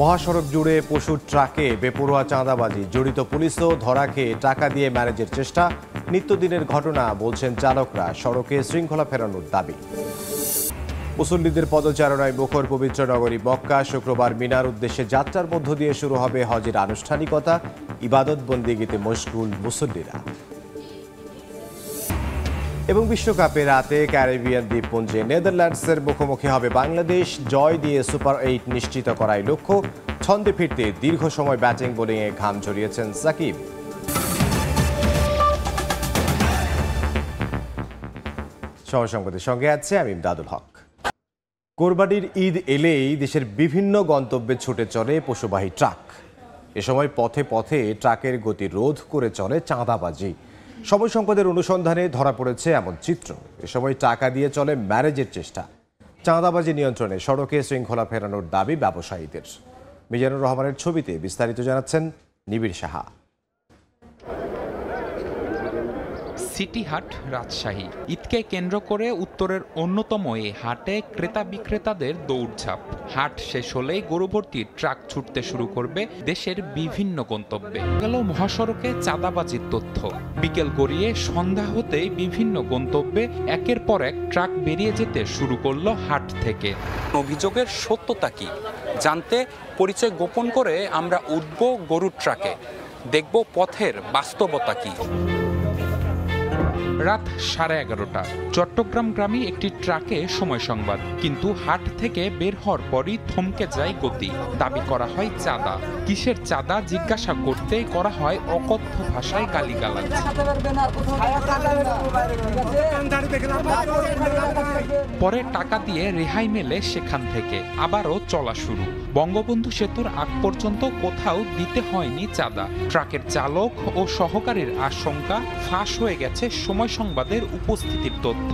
মহাসড়ক জুড়ে পশুর ট্রাকে বেপরোয়া চাঁদাবাজি, জড়িত পুলিশও ধরা খেয়ে টাকা দিয়ে ম্যানেজের চেষ্টা। নিত্যদিনের ঘটনা বলছেন চালকরা, সড়কে শৃঙ্খলা ফেরানোর দাবি। মুসল্লিদের পদচারণায় মুখর পবিত্র নগরী মক্কা। শুক্রবার মিনার উদ্দেশ্যে যাত্রার মধ্য দিয়ে শুরু হবে হজের আনুষ্ঠানিকতা। ইবাদত বন্দেগীতে মশগুল মুসল্লিরা। এবং বিশ্বকাপে রাতে ক্যারিবিয়ান দ্বীপপুঞ্জে নেদারল্যান্ডসের মুখোমুখি হবে বাংলাদেশ। জয় দিয়ে সুপার 8 নিশ্চিত করাই লক্ষ্য। ছন্দে ফিরতে দীর্ঘ সময় ব্যাটিং বোলিংয়ে ঘাম ঝরিয়েছেন সাকিব। সংবাদের সঙ্গে আছে আমি ইমদাদুল হক। কোরবানির ঈদ এলেই দেশের বিভিন্ন গন্তব্যে ছুটে চলে পশুবাহী ট্রাক। এ সময় পথে পথে ট্রাকের গতি রোধ করে চলে চাঁদাবাজি। সময় সম্পদের অনুসন্ধানে ধরা পড়েছে এমন চিত্র। এ সময় টাকা দিয়ে চলে ম্যারেজের চেষ্টা। চাঁদাবাজি নিয়ন্ত্রণে সড়কে শৃঙ্খলা ফেরানোর দাবি ব্যবসায়ীদের। মিজানুর রহমানের ছবিতে বিস্তারিত জানাচ্ছেন নিবিড় সাহা। সিটি হাট রাজশাহী। ঈদকে কেন্দ্র করে উত্তরের অন্যতম এই হাটে ক্রেতা বিক্রেতাদের দৌড়ঝাঁপ। হাট শেষ হলেই গরুভর্তি ট্রাক ছুটতে শুরু করবে দেশের বিভিন্ন গন্তব্যে। গেল মহাসড়কে চাঁদাবাজির তথ্য। বিকেল গড়িয়ে সন্ধ্যা হতেই বিভিন্ন গন্তব্যে একের পর এক ট্রাক বেরিয়ে যেতে শুরু করলো হাট থেকে। অভিযোগের সত্যতা কি জানতে পরিচয় গোপন করে আমরা উঠব গরুর ট্রাকে, দেখব পথের বাস্তবতা কি। রাত 11:30 চট্টগ্রাম গ্রামে একটি ট্রাকে সময় সংবাদ, কিন্তু হাট থেকে বের হওয়ার পরই থমকে যায় গতি। দাবি করা হয় চাঁদা। কিসের চাঁদা জিজ্ঞাসা করতেই করা হয় অকথ্য ভাষায় গালিগালাজ। পরে টাকা দিয়ে রেহাই মেলে সেখান থেকে আবারও চলা শুরু। বঙ্গবন্ধু সেতুর আগ পর্যন্ত কোথাও দিতে হয়নি চাঁদা। ট্রাকের চালক ও সহকারীর আশঙ্কা ফাঁস হয়ে গেছে সময় সংবাদের উপস্থিতির তথ্য।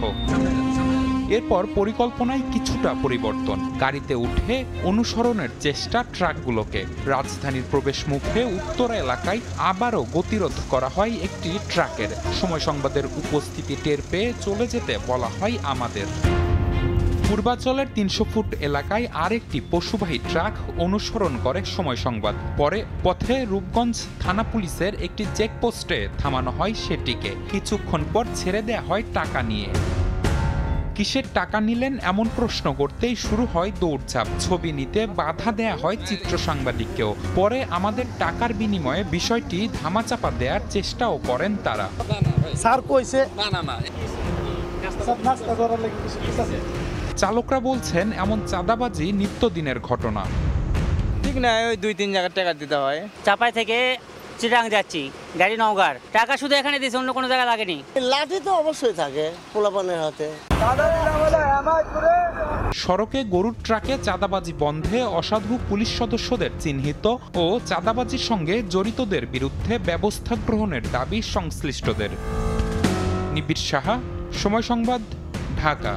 এরপর পরিকল্পনায় কিছুটা পরিবর্তন। গাড়িতে উঠে অনুসরণের চেষ্টা ট্রাকগুলোকে। রাজধানীর প্রবেশ মুখে উত্তরা এলাকায় আবারও গতিরোধ করা হয় একটি ট্রাকের। সময় সংবাদের উপস্থিতি টের পেয়ে চলে যেতে বলা হয় আমাদের। পূর্বাঞ্চলের 300 ফুট এলাকায় আরেকটি পশুবাহী ট্রাক অনুসরণ করে সময় সংবাদ। পরে পথে রূপগঞ্জ থানা পুলিশের একটি চেকপোস্টে থামানো হয় সেটিকে। কিছুক্ষণ পর ছেড়ে দেয়া হয় টাকা নিয়ে। কিসের টাকা নিলেন এমন প্রশ্ন করতেই শুরু হয় দৌড়ঝাঁপ। ছবি নিতে বাধা দেয়া হয় চিত্র সাংবাদিককেও। পরে আমাদের টাকার বিনিময়ে বিষয়টি ধামাচাপা দেওয়ার চেষ্টাও করেন তারা। চালকরা বলছেন এমন চাঁদাবাজি নিত্যদিনের ঘটনা। ঠিক না, ওই 2-3 জায়গায় টাকা দিতে হয়। চাপাই থেকে চিটাং যাচ্ছি, গাড়ি নওগাঁর। টাকা শুধু এখানে দিয়েছে, অন্য কোনো জায়গায় লাগেনি। লাঠি তো অবশ্যই থাকে পোলাপানের হাতে। সড়কে গরুর ট্রাকে চাঁদাবাজি বন্ধে অসাধু পুলিশ সদস্যদের চিহ্নিত ও চাঁদাবাজির সঙ্গে জড়িতদের বিরুদ্ধে ব্যবস্থা গ্রহণের দাবি সংশ্লিষ্টদের। নিবিড় সাহা, সময় সংবাদ, ঢাকা।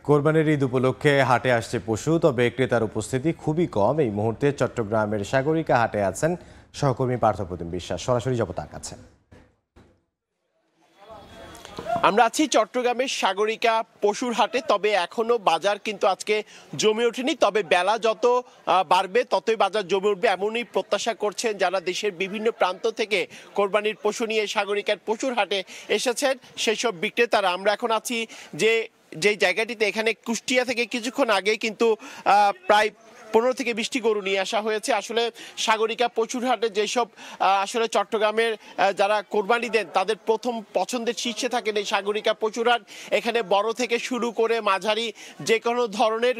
কোরবানির ঈদ উপলক্ষে হাটে আসছে পশু, তবে ক্রেতার উপস্থিতি খুবই কম। এই মুহূর্তে চট্টগ্রামের সাগরিকা হাটে আছেন সহকর্মী পার্থপ্রতিম বিশ্বাস। সরাসরি যাব তার কাছে। আমরা আছি চট্টগ্রামের সাগরিকা পশুর হাটে, তবে এখনো বাজার কিন্তু আজকে জমে ওঠেনি। তবে বেলা যত বাড়বে ততই বাজার জমে উঠবে, এমনই প্রত্যাশা করছেন যারা দেশের বিভিন্ন প্রান্ত থেকে কোরবানির পশু নিয়ে সাগরিকার পশুর হাটে এসেছেন সেসব বিক্রেতারা। আমরা এখন আছি যে জায়গাটিতে, এখানে কুষ্টিয়া থেকে কিছুক্ষণ আগে কিন্তু প্রায় 15 থেকে 20টি গরু নিয়ে আসা হয়েছে। আসলে সাগরিকা পশুর হাটে যেসব আসলে চট্টগ্রামের যারা কোরবানি দেন তাদের প্রথম পছন্দের শীর্ষে থাকেন এই সাগরিকা পশুর হাট। এখানে বড় থেকে শুরু করে মাঝারি যে কোনো ধরনের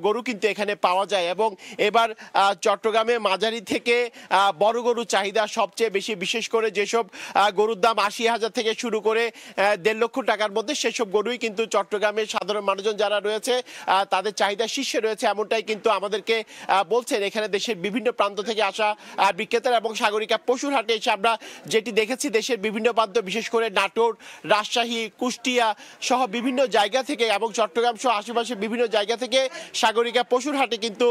গরু কিন্তু এখানে পাওয়া যায়। এবং এবার চট্টগ্রামে মাঝারি থেকে বড় গরু চাহিদা সবচেয়ে বেশি, বিশেষ করে যেসব গরুর দাম 80,000 থেকে শুরু করে 1.5 লক্ষ টাকার মধ্যে, সেসব গরুই কিন্তু চট্টগ্রামের সাধারণ মানুষজন যারা রয়েছে তাদের চাহিদা শীর্ষে রয়েছে, এমনটাই কিন্তু আমাদের বলছেন এখানে দেশের বিভিন্ন প্রান্ত থেকে আসা বিক্রেতারা। এবং সাগরিকা পশুর হাটে এসে আমরা যেটি দেখেছি, দেশের বিভিন্ন প্রান্ত, বিশেষ করে নাটোর, রাজশাহী, কুষ্টিয়া সহ বিভিন্ন জায়গা থেকে এবং চট্টগ্রাম সহ আশেপাশে বিভিন্ন জায়গা থেকে সাগরিকা পশুর হাটে কিন্তু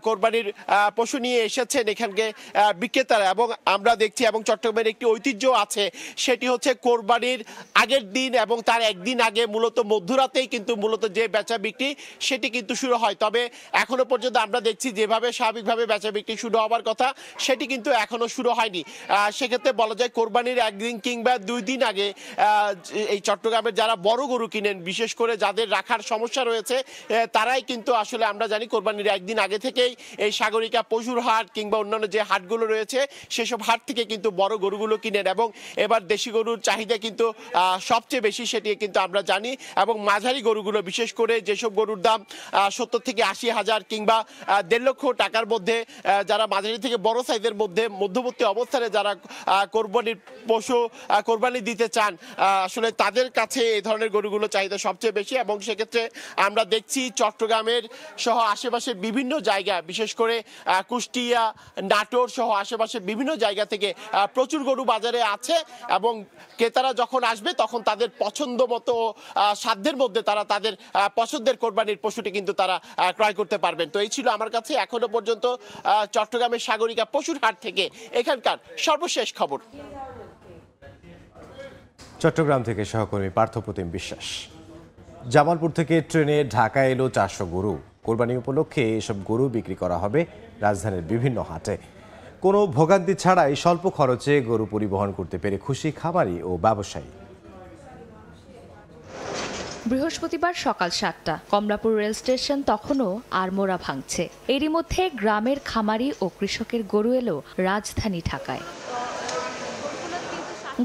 কোরবানির পশু নিয়ে এসেছেন এখানকে বিক্রেতারা। এবং আমরা দেখছি, এবং চট্টগ্রামের একটি ঐতিহ্য আছে, সেটি হচ্ছে কোরবানির আগের দিন এবং তার একদিন আগে মূলত মধ্যরাতেই কিন্তু মূলত যে বেচা বিক্রি সেটি কিন্তু শুরু হয়। তবে এখনো পর্যন্ত আমরা দেখছি যেভাবে স্বাভাবিকভাবে বেচা বিক্রি শুরু হওয়ার কথা সেটি কিন্তু এখনো শুরু হয়নি। সেক্ষেত্রে বলা যায় কোরবানির একদিন কিংবা 2 দিন আগে এই চট্টগ্রামের যারা বড় গরু কিনেন, বিশেষ করে যাদের রাখার সমস্যা রয়েছে, তারাই কিন্তু আসলে আমরা জানি কোরবানির একদিন আগে থেকেই এই সাগরিকা পশুর হাট কিংবা অন্যান্য যে হাটগুলো রয়েছে সেসব হাট থেকে কিন্তু বড় গরুগুলো কিনেন। এবং এবার দেশি গরুর চাহিদা কিন্তু সবচেয়ে বেশি, সেটি কিন্তু আমরা জানি। এবং মাঝারি গরুগুলো, বিশেষ করে যেসব গরুর দাম 70 থেকে 80 হাজার কিংবা 1.5 লক্ষ টাকার মধ্যে, যারা মাঝারি থেকে বড় সাইজের মধ্যে মধ্যবর্তী অবস্থানে যারা কোরবানির পশু কোরবানি দিতে চান, আসলে তাদের কাছে এই ধরনের গরুগুলো চাহিদা সবচেয়ে বেশি। এবং সেক্ষেত্রে আমরা দেখছি চট্টগ্রামের সহ আশেপাশের বিভিন্ন জায়গা, বিশেষ করে কুষ্টিয়া, নাটোর সহ আশেপাশের বিভিন্ন জায়গা থেকে প্রচুর গরু বাজারে আছে। এবং ক্রেতারা যখন আসবে তখন তাদের পছন্দ মতো সাধ্যের মধ্যে তারা তাদের পছন্দের কোরবানির পশুটি কিন্তু তারা ক্রয় করতে পারবেন। তো এই ছিল আমার কাছে এখনো পর্যন্ত চট্টগ্রামের সাগরিকা পশুর হাট থেকে এখানকার সর্বশেষ খবর। চট্টগ্রাম থেকে সহকর্মী পার্থপ্রতিম বিশ্বাস। জামালপুর থেকে ট্রেনে ঢাকা এলো 400 গরু। কোরবানি উপলক্ষে এসব গরু বিক্রি করা হবে রাজধানীর বিভিন্ন হাটে। কোনো ভোগান্তি ছাড়াই স্বল্প খরচে গরু পরিবহন করতে পেরে খুশি খামারি ও ব্যবসায়ী। বৃহস্পতিবার সকাল 7টা, কমলাপুর রেল স্টেশন তখনও আড়মোড়া ভাঙছে। এরই মধ্যে গ্রামের খামারি ও কৃষকের গরু এলো রাজধানী ঢাকায়।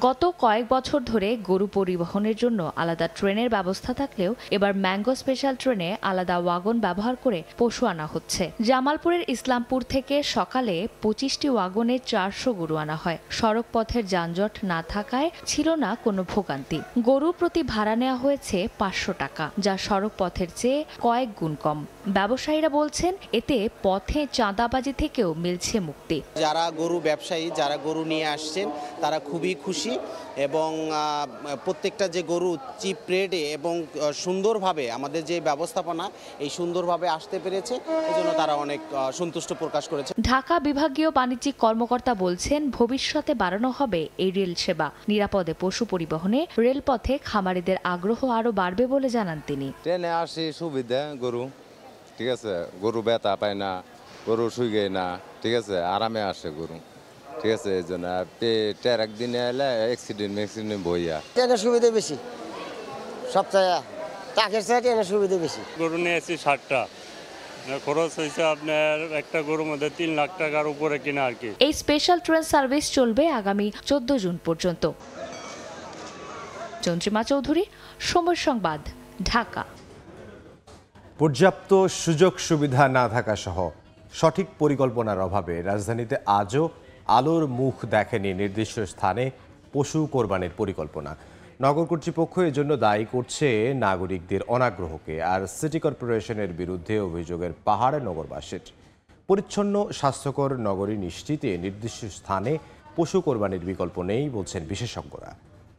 গত কয়েক বছর ধরে গরু পরিবহনের জন্য আলাদা ট্রেনের ব্যবস্থা থাকলেও এবার ম্যাঙ্গো স্পেশাল ট্রেনে আলাদা ওয়াগন ব্যবহার করে পশু আনা হচ্ছে। জামালপুরের ইসলামপুর থেকে সকালে 25টি ওয়াগনে 400 গরু আনা হয়। সড়ক পথের যানজট না থাকায় ছিল না কোনো ভোগান্তি। গরু প্রতি ভাড়া নেওয়া হয়েছে 500 টাকা, যা সড়ক পথের চেয়ে কয়েক গুণ কম। ব্যবসায়ীরা বলছেন এতে পথে চাঁদাবাজি থেকেও মিলছে মুক্তি। যারা গরু ব্যবসায়ী, যারা গরু নিয়ে আসছেন তারা খুবই খুশি এবং প্রত্যেকটা যে গরু চিপ রেটে এবং সুন্দরভাবে আমাদের যে ব্যবস্থাপনা এই সুন্দরভাবে আসতে পেরেছে, এজন্য তারা অনেক সন্তুষ্ট প্রকাশ করেছে। ঢাকা বিভাগীয় বাণিজ্যিক কর্মকর্তা বলছেন ভবিষ্যতে বাড়ানো হবে এই রেল সেবা। নিরাপদে পশু পরিবহনে রেলপথে খামারিদের আগ্রহ আরও বাড়বে বলে জানান তিনি। ট্রেনে আসি সুবিধা, গরু ঠিক আছে, গরু ব্যথা পায় না, গরু শুয়ে না, ঠিক আছে, আরামে আসে গরু, ঠিক আছে। এই জন্য একদিনে এলে অ্যাক্সিডেন্ট বইয়া ট্রেনের সুবিধা বেশি, সপ্তাহে টাকের চেয়ে ট্রেনের সুবিধা বেশি। গরু নিয়ে এসেছি 60টা, খরচ হয়েছে আপনার একটা গরুর মধ্যে 3 লাখ টাকার উপরে কিনা আর কি। এই স্পেশাল ট্রেন সার্ভিস চলবে আগামী 14 জুন পর্যন্ত। চন্দ্রিমা চৌধুরী, সময় সংবাদ, ঢাকা। পর্যাপ্ত সুযোগ সুবিধা না থাকা সহ সঠিক পরিকল্পনার অভাবে রাজধানীতে আজও আলোর মুখ দেখেনি নির্দিষ্ট স্থানে পশু কোরবানির পরিকল্পনা। নগর কর্তৃপক্ষ এজন্য দায়ী করছে নাগরিকদের অনাগ্রহকে, আর সিটি কর্পোরেশনের বিরুদ্ধে অভিযোগের পাহাড়ে নগরবাসীর। পরিচ্ছন্ন স্বাস্থ্যকর নগরী নিশ্চিতে নির্দিষ্ট স্থানে পশু কোরবানির বিকল্প নেই বলছেন বিশেষজ্ঞরা।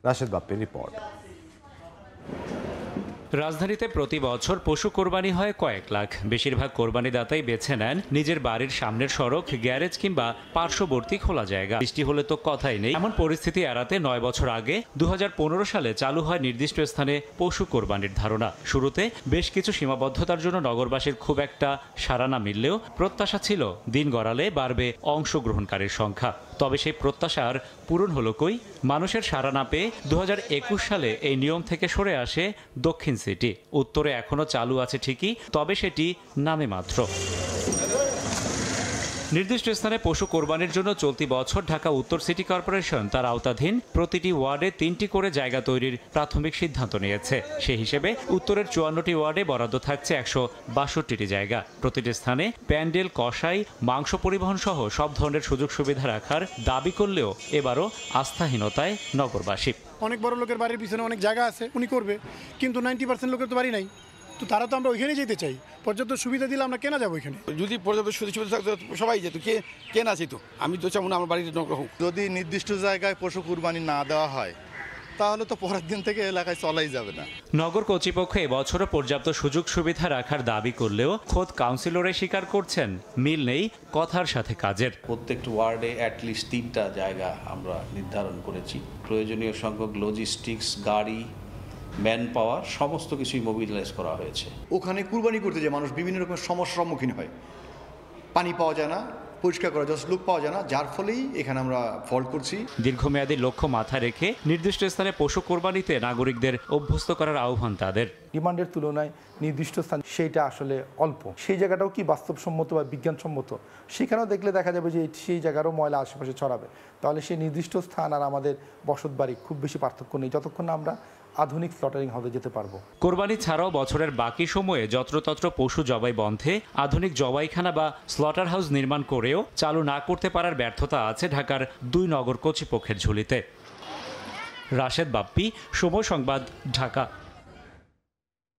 রাশেদ বাপ্পির রিপোর্ট। রাজধানীতে প্রতি বছর পশু কোরবানি হয় কয়েক লাখ। বেশিরভাগ কোরবানিদাতাই বেছে নেন নিজের বাড়ির সামনের সড়ক, গ্যারেজ কিংবা পার্শ্ববর্তী খোলা জায়গা। বৃষ্টি হলে তো কথাই নেই। এমন পরিস্থিতি এড়াতে 9 বছর আগে 2015 সালে চালু হয় নির্দিষ্ট স্থানে পশু কোরবানির ধারণা। শুরুতে বেশ কিছু সীমাবদ্ধতার জন্য নগরবাসীর খুব একটা সাড়া না মিললেও প্রত্যাশা ছিল দিন গড়ালে বাড়বে অংশগ্রহণকারীর সংখ্যা। তবে সেই প্রত্যাশার পূরণ হলো কই? মানুষের সাড়া না পেয়ে 2021 সালে এই নিয়ম থেকে সরে আসে দক্ষিণ সিটি। উত্তরে এখনও চালু আছে ঠিকই, তবে সেটি নামে মাত্র। নির্দিষ্ট স্থানে পশু কোরবানির জন্য চলতি বছর ঢাকা উত্তর সিটি কর্পোরেশন তার আওতাধীন প্রতিটি ওয়ার্ডে 3টি করে জায়গা তৈরির প্রাথমিক সিদ্ধান্ত নিয়েছে। সেই হিসেবে উত্তরের 54টি ওয়ার্ডে বরাদ্দ থাকছে 162টি জায়গা। প্রতিটি স্থানে প্যান্ডেল, কসাই, মাংস পরিবহন সহ সব ধরনের সুযোগ সুবিধা রাখার দাবি করলেও এবারও আস্থাহীনতায় নগরবাসী। অনেক বড় লোকের বাড়ির পিছনে অনেক জায়গা আছে, উনি করবে, কিন্তু 90% লোকের তো বাড়ি নাই। তো তারা তো আমরা ওইখানে যেতে চাই। পর্যাপ্ত সুবিধা দিলে আমরা কেন যাবো ওইখানে? যদি পর্যাপ্ত সুবিধা থাকতো সবাই যেত, কে না যেত? আমি তো চাবো না আমার বাড়িতে নগর হোক। যদি নির্দিষ্ট জায়গায় পশু কুরবানি না দেওয়া হয় তাহলে তো পরের দিন থেকে এলাকায় চলাই যাবে না। নগর কর্তৃপক্ষ এবছরও পর্যাপ্ত সুযোগ সুবিধা রাখার দাবি করলেও খোদ কাউন্সিলরে স্বীকার করছেন মিল নেই কথার সাথে কাজের। প্রত্যেকটা ওয়ার্ডে অ্যাটলিস্ট 3টা জায়গা আমরা নির্ধারণ করেছি। প্রয়োজনীয় সংখ্যক লজিস্টিক্স, গাড়ি, ম্যান পাওয়ার সমস্ত কিছুই মোবিলাইজ করা হয়েছে। ওখানে কুরবানি করতে যে মানুষ বিভিন্ন রকমের সমস্যার সম্মুখীন হয়, পানি পাওয়া যায় না, পরিষ্কার করা যথেষ্ট লোক পাওয়া যায় না, যার ফলেই এখানে আমরা ফল্ট করছি। দীর্ঘমেয়াদী লক্ষ্য মাথায় রেখে নির্দিষ্ট স্থানে পশু কোরবানিতে নাগরিকদের অভ্যস্ত করার আহ্বান তাদের। ডিমান্ডের তুলনায় নির্দিষ্ট স্থান সেইটা আসলে অল্প, সেই জায়গাটাও কি বাস্তবসম্মত বা বিজ্ঞানসম্মত, সেখানেও দেখলে দেখা যাবে যে সেই জায়গারও ময়লা আশেপাশে ছড়াবে। তাহলে সেই নির্দিষ্ট স্থান আর আমাদের বসত বাড়ি খুব বেশি পার্থক্য নেই, যতক্ষণ না আমরা আধুনিক স্লটারিং হাউসে যেতে পারবো। কোরবানি ছাড়াও বছরের বাকি সময়ে যত্রতত্র পশু জবাই বন্ধে আধুনিক জবাইখানা বা স্লটার হাউস নির্মাণ করেও চালু না করতে পারার ব্যর্থতা আছে ঢাকার 2 নগর কর্তৃপক্ষের ঝুলিতে। রাশেদ বাপ্পি, সময় সংবাদ, ঢাকা।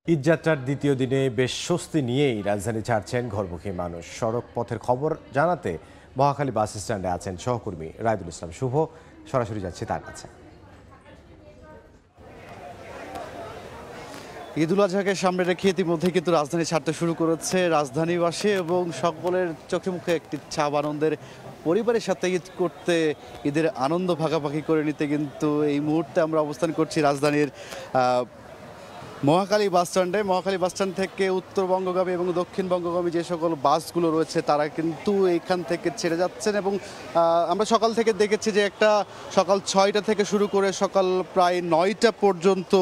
ঈদযাত্রার দ্বিতীয় দিনে বেশ স্বস্তি নিয়েই রাজধানী ছাড়ছেন ঘরমুখী মানুষ। সড়ক পথের খবর জানাতে মহাখালী বাস স্ট্যান্ডে আছেন সহকর্মী রায়দুল ইসলাম শুভ। সরাসরি যাচ্ছে তার কাছে। ঈদুল আজহাকে সামনে রেখে ইতিমধ্যে কিন্তু রাজধানী ছাড়তে শুরু করেছে রাজধানীবাসী, এবং সকলের চোখে মুখে একটি ছাপ আনন্দের। পরিবারের সাথে ঈদ করতে, ঈদের আনন্দ ভাগাভাগি করে নিতে কিন্তু এই মুহূর্তে আমরা অবস্থান করছি রাজধানীর মহাখালী বাস স্ট্যান্ডে। মহাখালী বাস স্ট্যান্ড থেকে উত্তরবঙ্গগামী এবং দক্ষিণবঙ্গগামী যে সকল বাসগুলো রয়েছে তারা কিন্তু এখান থেকে ছেড়ে যাচ্ছেন, এবং আমরা সকাল থেকে দেখেছি যে একটা সকাল 6টা থেকে শুরু করে সকাল প্রায় 9টা পর্যন্ত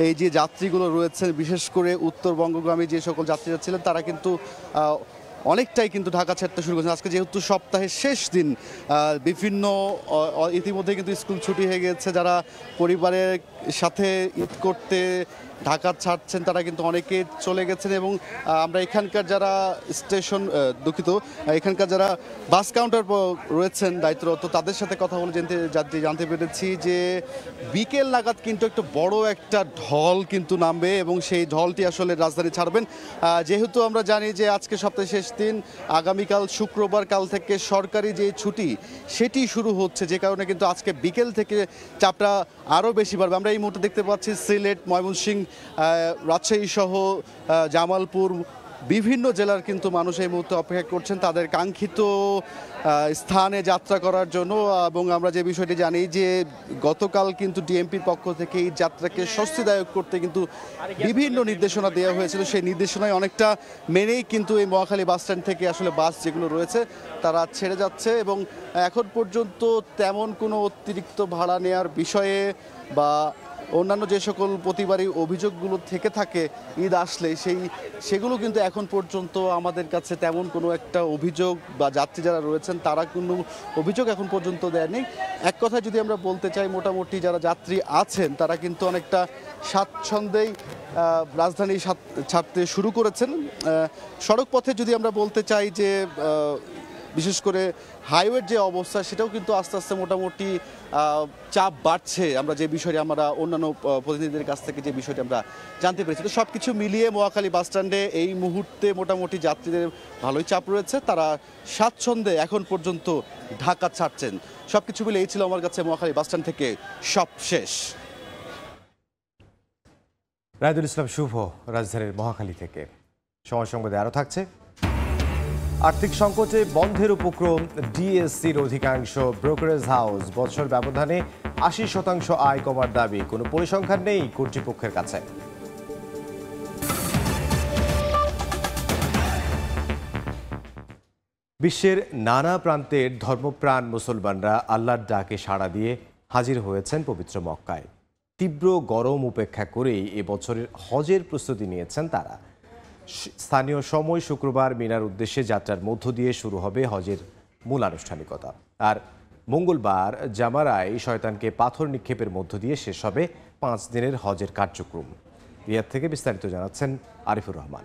এই যে যাত্রীগুলো রয়েছেন, বিশেষ করে উত্তরবঙ্গগামী যে সকল যাত্রীরা ছিলেন তারা কিন্তু অনেকটাই কিন্তু ঢাকা ছাড়তে শুরু করেছেন। আজকে যেহেতু সপ্তাহের শেষ দিন, বিভিন্ন ইতিমধ্যে কিন্তু স্কুল ছুটি হয়ে গেছে, যারা পরিবারের সাথে ঈদ করতে ঢাকা ছাড়ছেন তারা কিন্তু অনেকে চলে গেছেন। এবং আমরা এখানকার যারা এখানকার যারা বাস কাউন্টার রয়েছেন দায়িত্বরত, তাদের সাথে কথা বলে জানতে পেরেছি যে বিকেল নাগাদ কিন্তু একটা বড় একটা ঢল কিন্তু নামবে, এবং সেই ঢলটি আসলে রাজধানী ছাড়বেন। যেহেতু আমরা জানি যে আজকে সপ্তাহের শেষ দিন, আগামীকাল শুক্রবার কাল থেকে সরকারি যে ছুটি সেটি শুরু হচ্ছে, যে কারণে কিন্তু আজকে বিকেল থেকে চাপটা আরও বেশি বাড়বে। আমরা এই মুহূর্তে দেখতে পাচ্ছি সিলেট, ময়মনসিংহ, রাজশাহী সহ জামালপুর বিভিন্ন জেলার কিন্তু মানুষ এই মুহূর্তে অপেক্ষা করছেন তাদের কাঙ্ক্ষিত স্থানে যাত্রা করার জন্য। এবং আমরা যে বিষয়টি জানি যে গতকাল কিন্তু ডিএমপির পক্ষ থেকে এই যাত্রাকে স্বস্তিদায়ক করতে কিন্তু বিভিন্ন নির্দেশনা দেওয়া হয়েছিল, সেই নির্দেশনায় অনেকটা মেনেই কিন্তু এই মহাখালী বাস স্ট্যান্ড থেকে আসলে বাস যেগুলো রয়েছে তারা ছেড়ে যাচ্ছে, এবং এখন পর্যন্ত তেমন কোনো অতিরিক্ত ভাড়া নেওয়ার বিষয়ে বা অন্যান্য যে সকল প্রতিবারই অভিযোগগুলো থেকে থাকে ঈদ আসলে সেগুলো কিন্তু এখন পর্যন্ত আমাদের কাছে তেমন কোনো একটা অভিযোগ বা যাত্রী যারা রয়েছেন তারা কোনো অভিযোগ এখন পর্যন্ত দেয়নি। এক কথায় যদি আমরা বলতে চাই, মোটামুটি যারা যাত্রী আছেন তারা কিন্তু অনেকটা স্বাচ্ছন্দ্যেই রাজধানী ছাড়তে শুরু করেছেন। সড়ক পথে যদি আমরা বলতে চাই যে বিশেষ করে হাইওয়ের যে অবস্থা সেটাও কিন্তু আস্তে আস্তে মোটামুটি চাপ বাড়ছে। আমরা যে বিষয়টি আমরা অন্যান্য প্রতিনিধিদের কাছ থেকে যে বিষয়টি আমরা জানতে পেরেছি, তো সব কিছু মিলিয়ে মহাখালী বাস স্ট্যান্ডে এই মুহূর্তে মোটামুটি যাত্রীদের ভালোই চাপ রয়েছে, তারা স্বাচ্ছন্দ্যে এখন পর্যন্ত ঢাকা ছাড়ছেন। সব কিছু মিলে এই ছিল আমার কাছে মহাখালী বাস স্ট্যান্ড থেকে সব শেষ। রায়দুল ইসলাম শুভ রাজধানীর মহাখালী থেকে। সময় সংবাদে আরও থাকছে। আর্থিক সংকটে বন্ধের উপক্রম ডিএসসির অধিকাংশ ব্রোকারেজ হাউস। বছর ব্যবধানে ৮০% আয় কমার দাবি, কোনো পরিসংখ্যান নেই কর্তৃপক্ষের কাছে। বিশ্বের নানা প্রান্তের ধর্মপ্রাণ মুসলমানরা আল্লাহর ডাকে সাড়া দিয়ে হাজির হয়েছেন পবিত্র মক্কায়। তীব্র গরম উপেক্ষা করেই এবছরের হজের প্রস্তুতি নিয়েছেন তারা। স্থানীয় সময় শুক্রবার মিনার উদ্দেশ্যে যাত্রার মধ্য দিয়ে শুরু হবে হজের মূল আনুষ্ঠানিকতা, আর মঙ্গলবার জামারায় শয়তানকে পাথর নিক্ষেপের মধ্য দিয়ে শেষ হবে 5 দিনের হজের কার্যক্রম। রিয়াদ থেকে বিস্তারিত জানাচ্ছেন আরিফুর রহমান।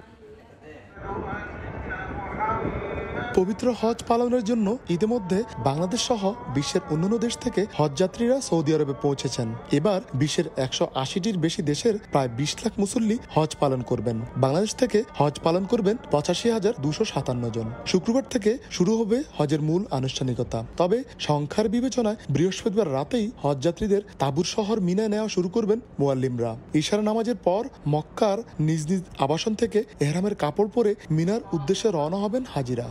পবিত্র হজ পালনের জন্য ইতিমধ্যে বাংলাদেশ সহ বিশ্বের অন্যান্য দেশ থেকে হজযাত্রীরা সৌদি আরবে পৌঁছেছেন। এবার বিশ্বের 180টির বেশি দেশের প্রায় 20 লাখ মুসল্লি হজ পালন করবেন। বাংলাদেশ থেকে হজ পালন করবেন 85,257 জন। শুক্রবার থেকে শুরু হবে হজের মূল আনুষ্ঠানিকতা। তবে সংখ্যার বিবেচনায় বৃহস্পতিবার রাতেই হজযাত্রীদের তাঁবুর শহর মিনায় নেওয়া শুরু করবেন মুয়াল্লিমরা। ইশারা নামাজের পর মক্কার নিজ নিজ আবাসন থেকে এহরামের কাপড় পরে মিনার উদ্দেশ্যে রওনা হবেন হাজিরা।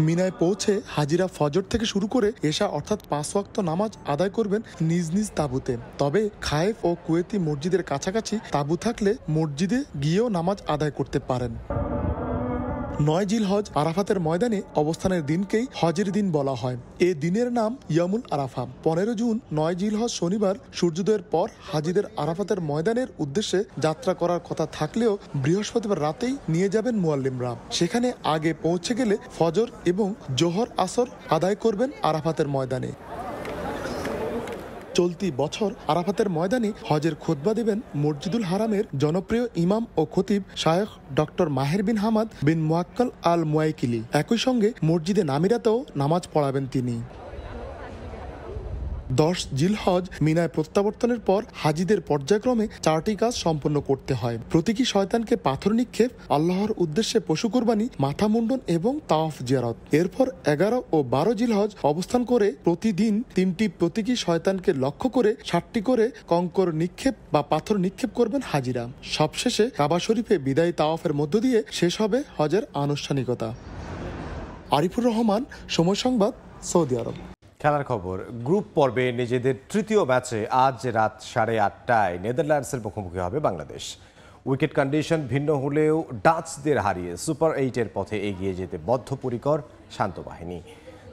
মিনায় পৌঁছে হাজিরা ফজর থেকে শুরু করে এশা অর্থাৎ 5 ওয়াক্ত নামাজ আদায় করবেন নিজ নিজ তাঁবুতে। তবে খায়েফ ও কুয়েতি মসজিদের কাছাকাছি তাঁবু থাকলে মসজিদে গিয়েও নামাজ আদায় করতে পারেন। 9 জিলহজ আরাফাতের ময়দানে অবস্থানের দিনকেই হজের দিন বলা হয়। এ দিনের নাম ইয়ামুল আরাফা। 15 জুন 9 জিলহজ শনিবার সূর্যোদয়ের পর হাজিদের আরাফাতের ময়দানের উদ্দেশ্যে যাত্রা করার কথা থাকলেও বৃহস্পতিবার রাতেই নিয়ে যাবেন মুয়াল্লিমরা। সেখানে আগে পৌঁছে গেলে ফজর এবং জোহর আসর আদায় করবেন আরাফাতের ময়দানে। চলতি বছর আরাফাতের ময়দানে হজের খুতবা দেবেন মসজিদুল হারামের জনপ্রিয় ইমাম ও খতিব শায়েখ ডক্টর মাহের বিন হামাদ বিন মুয়াক্কাল আল মুয়াইকিলি। একই সঙ্গে মসজিদে নামিরাতেও নামাজ পড়াবেন তিনি। 10 জিলহজ মিনায় প্রত্যাবর্তনের পর হাজিদের পর্যায়ক্রমে 4টি কাজ সম্পন্ন করতে হয়। প্রতীকী শয়তানকে পাথর নিক্ষেপ, আল্লাহর উদ্দেশ্যে পশু কুরবানি, মাথা মুন্ডন এবং তাওয়াফ জিয়ারত। এরপর 11 ও 12 জিলহজ অবস্থান করে প্রতিদিন 3টি প্রতীকী শয়তানকে লক্ষ্য করে 7টি করে কঙ্কর নিক্ষেপ বা পাথর নিক্ষেপ করবেন হাজিরা। সবশেষে কাবা শরীফে বিদায়ী তাওয়াফের মধ্য দিয়ে শেষ হবে হজের আনুষ্ঠানিকতা। আরিফুর রহমান, সময় সংবাদ, সৌদি আরব। খেলার খবর। গ্রুপ পর্বে নিজেদের তৃতীয় ম্যাচে আজ রাত 8:30টায় নেদারল্যান্ডসের মুখোমুখি হবে বাংলাদেশ। উইকেট কন্ডিশন ভিন্ন হলেও ডাচদের হারিয়ে সুপার 8-এর পথে এগিয়ে যেতে বদ্ধপরিকর শান্ত বাহিনী।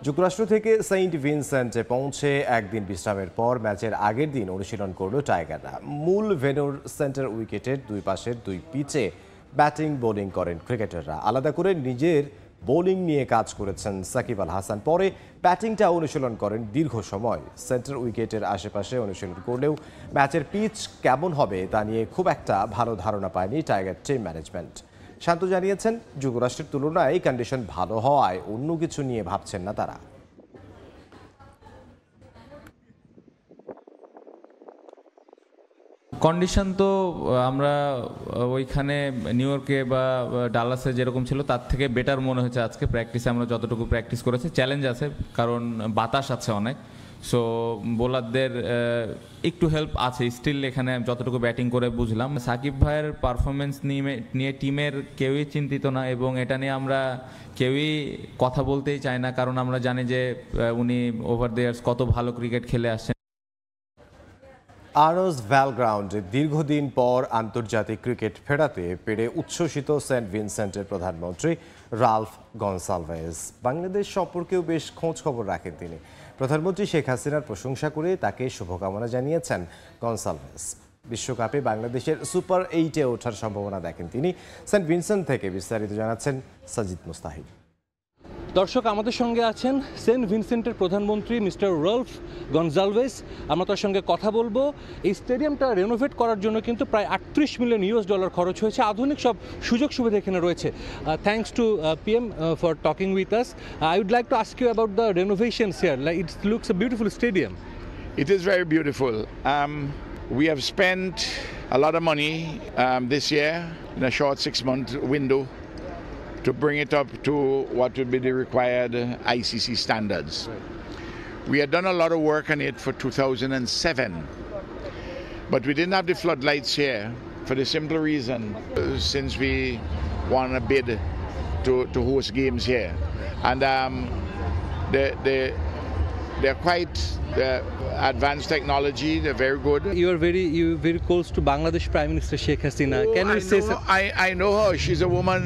যুক্তরাষ্ট্র থেকে সেন্ট ভিনসেন্টে পৌঁছে একদিন বিশ্রামের পর ম্যাচের আগের দিন অনুশীলন করল টাইগাররা। মূল ভেন্যুর সেন্টার উইকেটের দুই পাশের দুই পিচে ব্যাটিং বোলিং করেন ক্রিকেটাররা। আলাদা করে নিজের বোলিং নিয়ে কাজ করেছেন সাকিব আল হাসান। পরে ব্যাটিংটা অনুশীলন করেন দীর্ঘ সময়। সেন্টার উইকেটের আশেপাশে অনুশীলন করলেও ম্যাচের পিচ কেমন হবে তা নিয়ে খুব একটা ভালো ধারণা পায়নি টাইগার টিম ম্যানেজমেন্ট। শান্ত জানিয়েছেন, যুক্তরাষ্ট্রের তুলনায় কন্ডিশন ভালো হওয়ায় অন্য কিছু নিয়ে ভাবছেন না তারা। কন্ডিশন তো আমরা ওইখানে নিউ ইয়র্কে বা ডালাসে যেরকম ছিল তার থেকে বেটার মনে হচ্ছে আজকে প্র্যাকটিসে। আমরা যতটুকু প্র্যাকটিস করেছি, চ্যালেঞ্জ আছে কারণ বাতাস আছে অনেক, সো বোলারদের একটু হেল্প আছে স্টিল। এখানে যতটুকু ব্যাটিং করে বুঝলাম, সাকিব ভাইয়ের পারফরমেন্স নিয়ে টিমের কেউই চিন্তিত না এবং এটা নিয়ে আমরা কেউই কথা বলতেই চাই না, কারণ আমরা জানি যে উনি ওভার দ্য ইয়ার্স কত ভালো ক্রিকেট খেলে আসছেন। আর্নস্ট ভ্যাল গ্রাউন্ডে দীর্ঘদিন পর আন্তর্জাতিক ক্রিকেট ফেরাতে পেরে উচ্ছ্বসিত সেন্ট ভিনসেন্টের প্রধানমন্ত্রী রালফ গনসালভেজ। বাংলাদেশ সম্পর্কেও বেশ খোঁজ খবর রাখেন তিনি। প্রধানমন্ত্রী শেখ হাসিনার প্রশংসা করে তাকে শুভকামনা জানিয়েছেন গনসালভেজ। বিশ্বকাপে বাংলাদেশের সুপার 8-এ ওঠার সম্ভাবনা দেখেন তিনি। সেন্ট ভিনসেন্ট থেকে বিস্তারিত জানাচ্ছেন সাজিদ মুস্তাহিদ। দর্শক, আমাদের সঙ্গে আছেন সেন্ট ভিনসেন্টের প্রধানমন্ত্রী মিস্টার রালফ গনসালভেজ। আমরা তার সঙ্গে কথা বলবো। এই স্টেডিয়ামটা রেনোভেট করার জন্য কিন্তু প্রায় $38 মিলিয়ন খরচ হয়েছে। আধুনিক সব সুযোগ সুবিধা এখানে রয়েছে। Thanks to PM for talking with us. I would like to ask you about the renovations here. Like it looks a beautiful stadium. It is very beautiful. We have spent a lot of money this year in a short 6-month window to bring it up to what would be the required ICC standards. Right. We had done a lot of work on it for 2007, but we didn't have the floodlights here for the simple reason since we won a bid to host games here. And they're quite advanced technology. They're very good. You're very close to Bangladesh Prime Minister Sheikh Hasina. Can you say something? I know her. She's a woman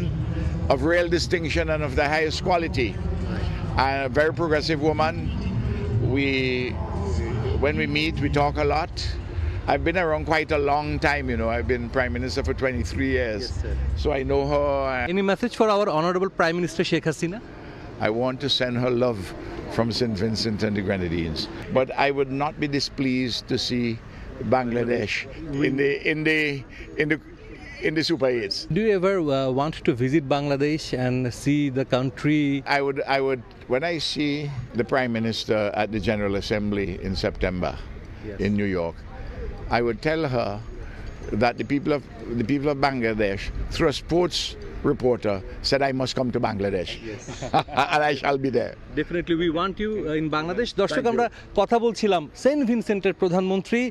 of real distinction and of the highest quality, and a very progressive woman. When we meet, we talk a lot. I've been around quite a long time, you know. I've been Prime Minister for 23 years. Yes, sir. So I know her. Any message for our Honorable Prime Minister Sheikh Hasina? I want to send her love from St. Vincent and the Grenadines. But I would not be displeased to see Bangladesh in the Super 8s. Do you ever want to visit Bangladesh and see the country? I would. When I see the Prime Minister at the General Assembly in September, yes, in New York, I would tell her that the people of Bangladesh, through a sports reporter, said I must come to Bangladesh. Yes. And I shall be there. Definitely we want you in Bangladesh. দর্শক, আমরা কথা বলছিলাম Saint ভিনসেন্টের প্রধানমন্ত্রী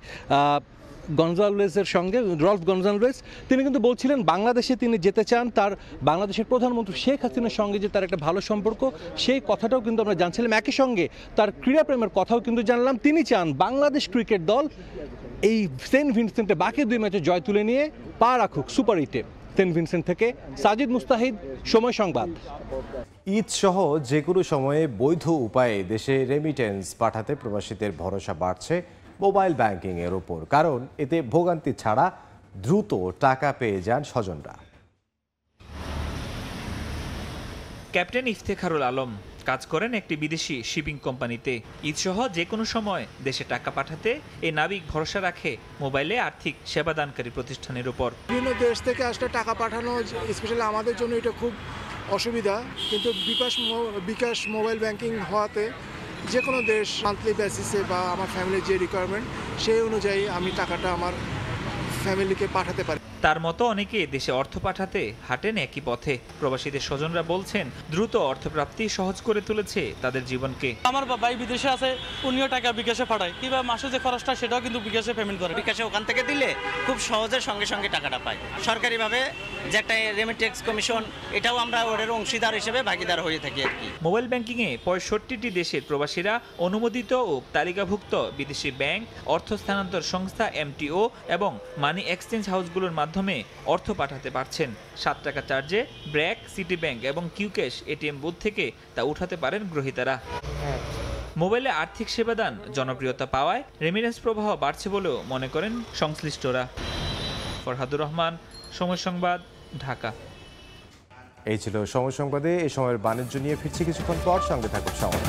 গনসালভেজের সঙ্গে, Rolf গনসালভেজ। তিনি কিন্তু বলছিলেন বাংলাদেশে তিনি যেতে চান, তার বাংলাদেশের প্রধানমন্ত্রী শেখ হাসিনার সঙ্গে যে তার একটা ভালো সম্পর্ক, সেই কথাটাও কিন্তু আমরা জানছিলাম। একই সঙ্গে তার ক্রীড়াপ্রেমের কথাও কিন্তু জানলাম। তিনি চান বাংলাদেশ ক্রিকেট দল এই সেন্ট ভিনসেন্টে বাকি 2 ম্যাচে জয় তুলে নিয়ে পা রাখুক সুপার 8-এ। সেন্ট ভিনসেন্ট থেকে সাজিদ মুস্তাহিদ, সময় সংবাদ। ঈদ সহ যে কোনো সময়ে বৈধ উপায়ে দেশে রেমিটেন্স পাঠাতে প্রবাসীদের ভরসা বাড়ছে মোবাইল ব্যাংকিংয়ের ওপর, কারণ এতে ভোগান্তি ছাড়া দ্রুত টাকা পেয়ে যান স্বজনরা। ক্যাপ্টেন ইফতেখারুল আলম কাজ করেন একটি বিদেশি শিপিং কোম্পানিতে। ঈদসহ যে কোনো সময় দেশে টাকা পাঠাতে এই নাবিক ভরসা রাখে মোবাইলে আর্থিক সেবাদানকারী প্রতিষ্ঠানের উপর। বিভিন্ন দেশ থেকে আসলে টাকা পাঠানো স্পেশালি আমাদের জন্য এটা খুব অসুবিধা, কিন্তু বিকাশ মোবাইল ব্যাংকিং হওয়াতে যে কোনো দেশ মান্থলি বেসিসে বা আমার ফ্যামিলির যে রিকোয়ারমেন্ট সেই অনুযায়ী আমি টাকাটা আমার ফ্যামিলিকে পাঠাতে পারি। তার মতো অনেকে দেশে অর্থ পাঠাতে হাঁটেন একই পথে। প্রবাসীদের স্বজনরা বলছেন দ্রুত অর্থপ্রাপ্তি সহজ করে তুলেছে তাদের জীবনকে। আমার ভাই বিদেশে আছে, উনিও টাকা বিকাশে পাঠায়, কিংবা মাসে যে খরচটা সেটাও কিন্তু বিকাশে পেমেন্ট করে। বিকাশে ওখান থেকে দিলে খুব সহজে সঙ্গে সঙ্গে টাকাটা পায়। সরকারিভাবে যে একটা রেমিটেন্স কমিশন, এটাও আমরা ওদের অংশীদার হিসেবে ভাগিদার হয়ে থাকি আর কি। মোবাইল ব্যাংকিংয়ে 65টি দেশের প্রবাসীরা অনুমোদিত ও তালিকাভুক্ত বিদেশি ব্যাংক, অর্থ স্থানান্তর সংস্থা MTO এবং মানি এক্সচেঞ্জ হাউসগুলোর মাধ্যমে অর্থ পাঠাতে পারছেন। 7 টাকা চার্জে ব্র্যাক, সিটি ব্যাংক এবং কিউক্যাশ এটিএম বুথ থেকে তা উঠাতে পারেন গ্রহীতারা। মোবাইলে আর্থিক সেবাদান জনপ্রিয়তা পাওয়ায় রেমিটেন্স প্রবাহ বাড়ছে বলেও মনে করেন সংশ্লিষ্টরা। ফরহাদুর রহমান, সময় সংবাদ, ঢাকা। এই ছিল সময় সংবাদে। এই সময়ের বাণিজ্য নিয়ে ফিরছি কিছুক্ষণ পর, সঙ্গে থাকুন সময়।